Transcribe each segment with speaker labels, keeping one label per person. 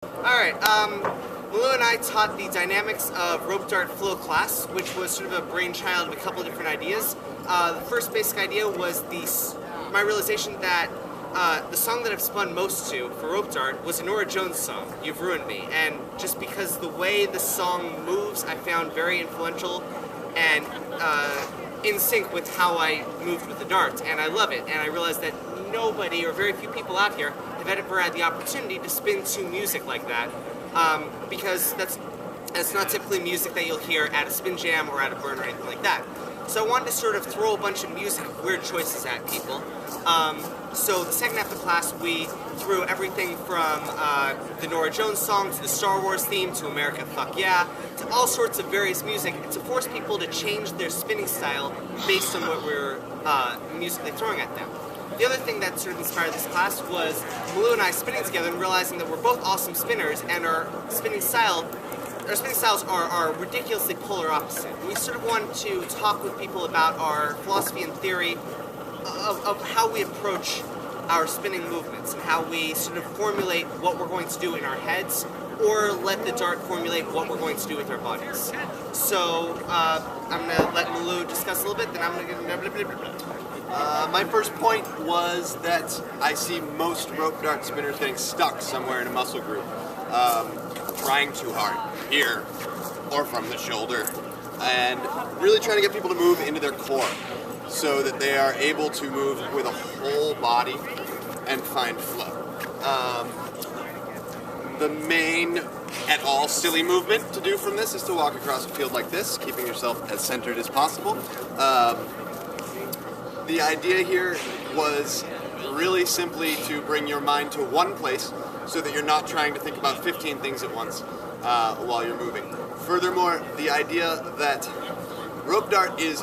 Speaker 1: Alright, Malu and I taught the dynamics of rope dart flow class, which was sort of a brainchild of a couple of different ideas. The first basic idea was my realization that the song that I've spun most to for rope dart was a Norah Jones song, You've Ruined Me, and just because the way the song moves I found very influential and in sync with how I moved with the dart, and I love it, and I realized that nobody or very few people out here have ever had the opportunity to spin to music like that, because that's not typically music that you'll hear at a spin jam or at a burn or anything like that. So I wanted to sort of throw a bunch of music weird choices at people. So the second half of the class we threw everything from the Norah Jones song to the Star Wars theme to America Fuck Yeah to all sorts of various music to force people to change their spinning style based on what we're musically throwing at them. The other thing that sort of inspired this class was Malu and I spinning together and realizing that we're both awesome spinners and our spinning styles are ridiculously polar opposite. We sort of wanted to talk with people about our philosophy and theory of how we approach our spinning movements and how we sort of formulate what we're going to do in our heads or let the dart formulate what we're going to do with our bodies. So I'm going to let Malu discuss a little bit, then I'm going to
Speaker 2: my first point was that I see most rope dart spinners getting stuck somewhere in a muscle group, trying too hard, here, or from the shoulder, and really trying to get people to move into their core so that they are able to move with a whole body and find flow. The main at all silly movement to do from this is to walk across a field like this, keeping yourself as centered as possible. The idea here was really simply to bring your mind to one place so that you're not trying to think about 15 things at once while you're moving. Furthermore, the idea that rope dart is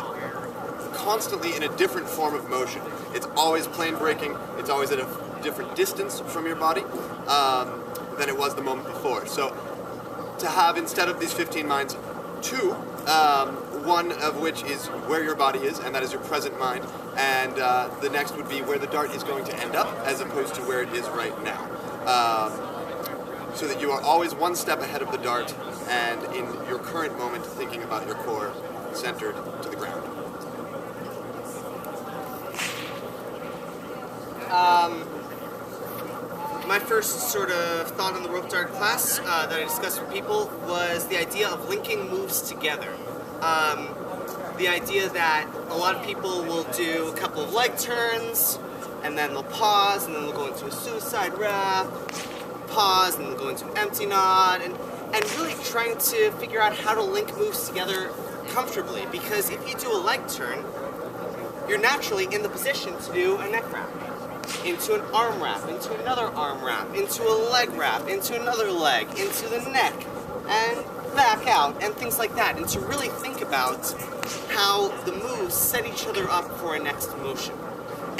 Speaker 2: constantly in a different form of motion. It's always plane breaking, it's always at a different distance from your body than it was the moment before. So to have, instead of these 15 minds, two, one of which is where your body is, and that is your present mind, and the next would be where the dart is going to end up, as opposed to where it is right now. So that you are always one step ahead of the dart, and in your current moment thinking about your core centered to the ground.
Speaker 1: My first sort of thought on the rope dart class that I discussed with people was the idea of linking moves together. The idea that a lot of people will do a couple of leg turns, and then they'll pause, and then they'll go into a suicide wrap, pause, and then they'll go into an empty knot, and really trying to figure out how to link moves together comfortably, because if you do a leg turn, you're naturally in the position to do a neck wrap, into an arm wrap, into another arm wrap, into a leg wrap, into another leg, into the neck, and back out, and things like that, and to really think about how the moves set each other up for a next motion.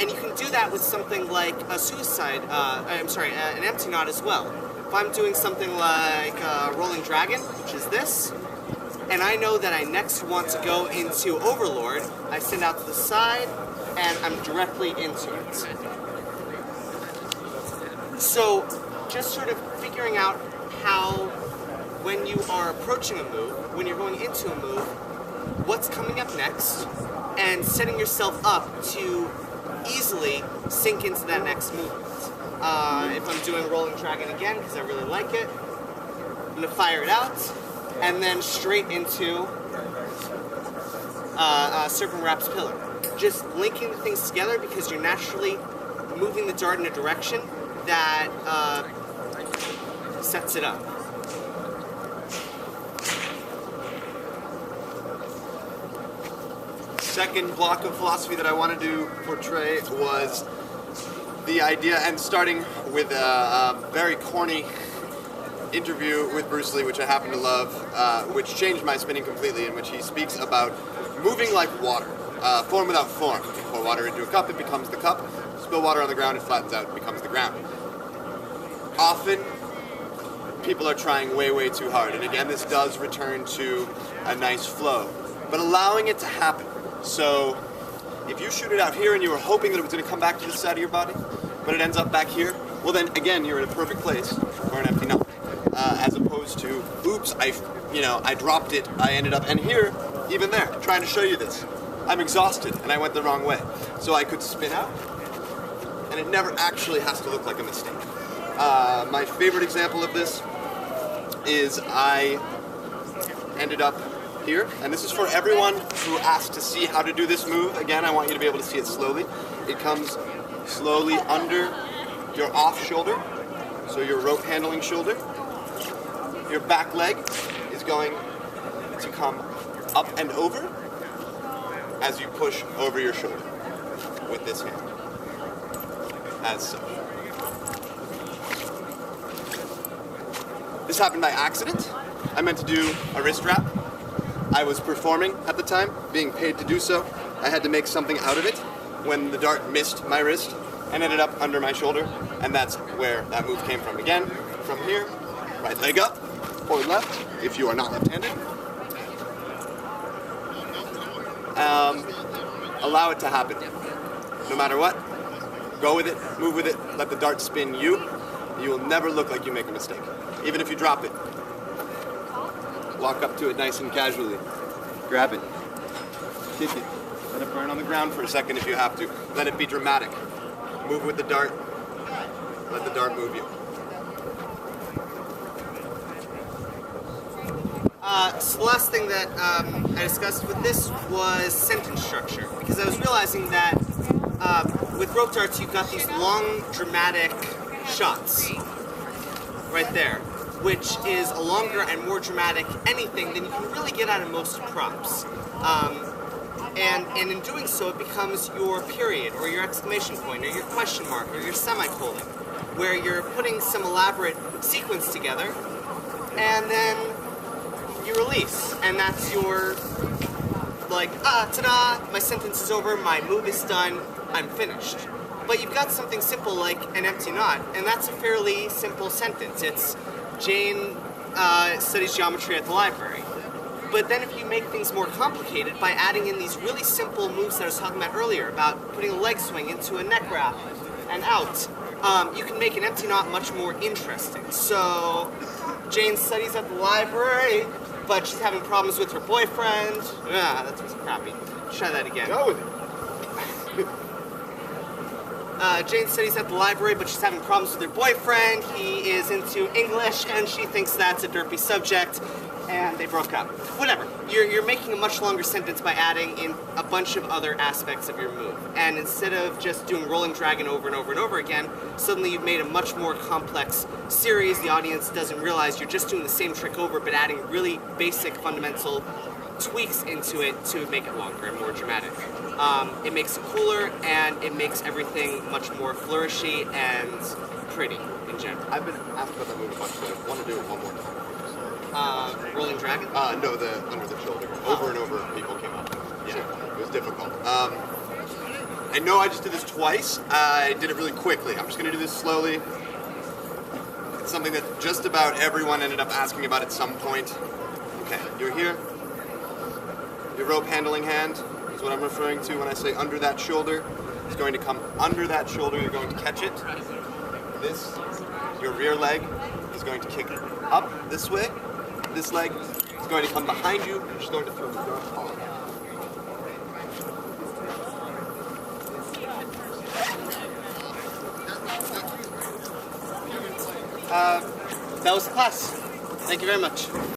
Speaker 1: And you can do that with something like a an empty knot as well. If I'm doing something like a rolling dragon, which is this, and I know that I next want to go into Overlord, I send out to the side, and I'm directly into it. So, just sort of figuring out how, when you are approaching a move, when you're going into a move, what's coming up next, and setting yourself up to easily sink into that next movement. If I'm doing Rolling Dragon again, because I really like it, I'm going to fire it out, and then straight into Serpent Wraps Pillar. Just linking the things together because you're naturally moving the dart in a direction that sets it up.
Speaker 2: Second block of philosophy that I wanted to portray was the idea, and starting with a very corny interview with Bruce Lee, which I happen to love, which changed my spinning completely, in which he speaks about moving like water, form without form. You pour water into a cup, it becomes the cup. Spill water on the ground, it flattens out, it becomes the ground. Often, people are trying way, way too hard, and again, this does return to a nice flow, but allowing it to happen. So, if you shoot it out here and you were hoping that it was going to come back to the side of your body, but it ends up back here, well then, again, you're in a perfect place for an empty knot. opposed to, oops, I dropped it, I ended up, and here, even there, trying to show you this. I'm exhausted and I went the wrong way. So I could spin out, and it never actually has to look like a mistake. My favorite example of this is I ended up here, and this is for everyone who asked to see how to do this move. Again, I want you to be able to see it slowly. It comes slowly under your off shoulder, so your rope handling shoulder. Your back leg is going to come up and over as you push over your shoulder with this hand, as so. This happened by accident. I meant to do a wrist wrap. I was performing at the time, being paid to do so. I had to make something out of it when the dart missed my wrist and ended up under my shoulder, and that's where that move came from. Again, from here, right leg up, or left, if you are not left-handed. Allow it to happen. No matter what, go with it, move with it, let the dart spin you. You will never look like you make a mistake. Even if you drop it. Walk up to it nice and casually. Grab it. Kick it. Let it burn on the ground for a second if you have to. Let it be dramatic. Move with the dart. Let the dart move you.
Speaker 1: So the last thing that I discussed with this was sentence structure, because I was realizing that with rope darts you've got these long dramatic shots right there, which is a longer and more dramatic anything than you can really get out of most props. And in doing so, it becomes your period, or your exclamation point, or your question mark, or your semicolon, where you're putting some elaborate sequence together, and then you release, and that's your, like, ta-da, my sentence is over, my move is done, I'm finished. But you've got something simple like an empty knot, and that's a fairly simple sentence. It's Jane studies geometry at the library. But then if you make things more complicated by adding in these really simple moves that I was talking about earlier, about putting a leg swing into a neck wrap and out, you can make an empty knot much more interesting. So Jane studies at the library, but she's having problems with her boyfriend. That was crappy. Try that again.
Speaker 2: Go with it.
Speaker 1: Jane studies at the library, but she's having problems with her boyfriend. He is into English, and she thinks that's a derpy subject, and they broke up. Whatever. You're making a much longer sentence by adding in a bunch of other aspects of your move. And instead of just doing rolling dragon over and over and over again, suddenly you've made a much more complex series. The audience doesn't realize you're just doing the same trick over, but adding really basic, fundamental tweaks into it to make it longer and more dramatic. It makes it cooler, and it makes everything much more flourishy and pretty in general.
Speaker 2: I've been asked about that movie a bunch, but I want to do it one more time.
Speaker 1: Rolling Dragon?
Speaker 2: No, the under the shoulder. Over and over, people came up. Yeah, sure. It was difficult. I know I just did this twice. I did it really quickly. I'm just going to do this slowly. It's something that just about everyone ended up asking about at some point. Okay, you're here. Your rope handling hand is what I'm referring to when I say under that shoulder. It's going to come under that shoulder. You're going to catch it. This, your rear leg, is going to kick up this way. This leg is going to come behind you. You're just going to throw the dart off.
Speaker 1: That was the class. Thank you very much.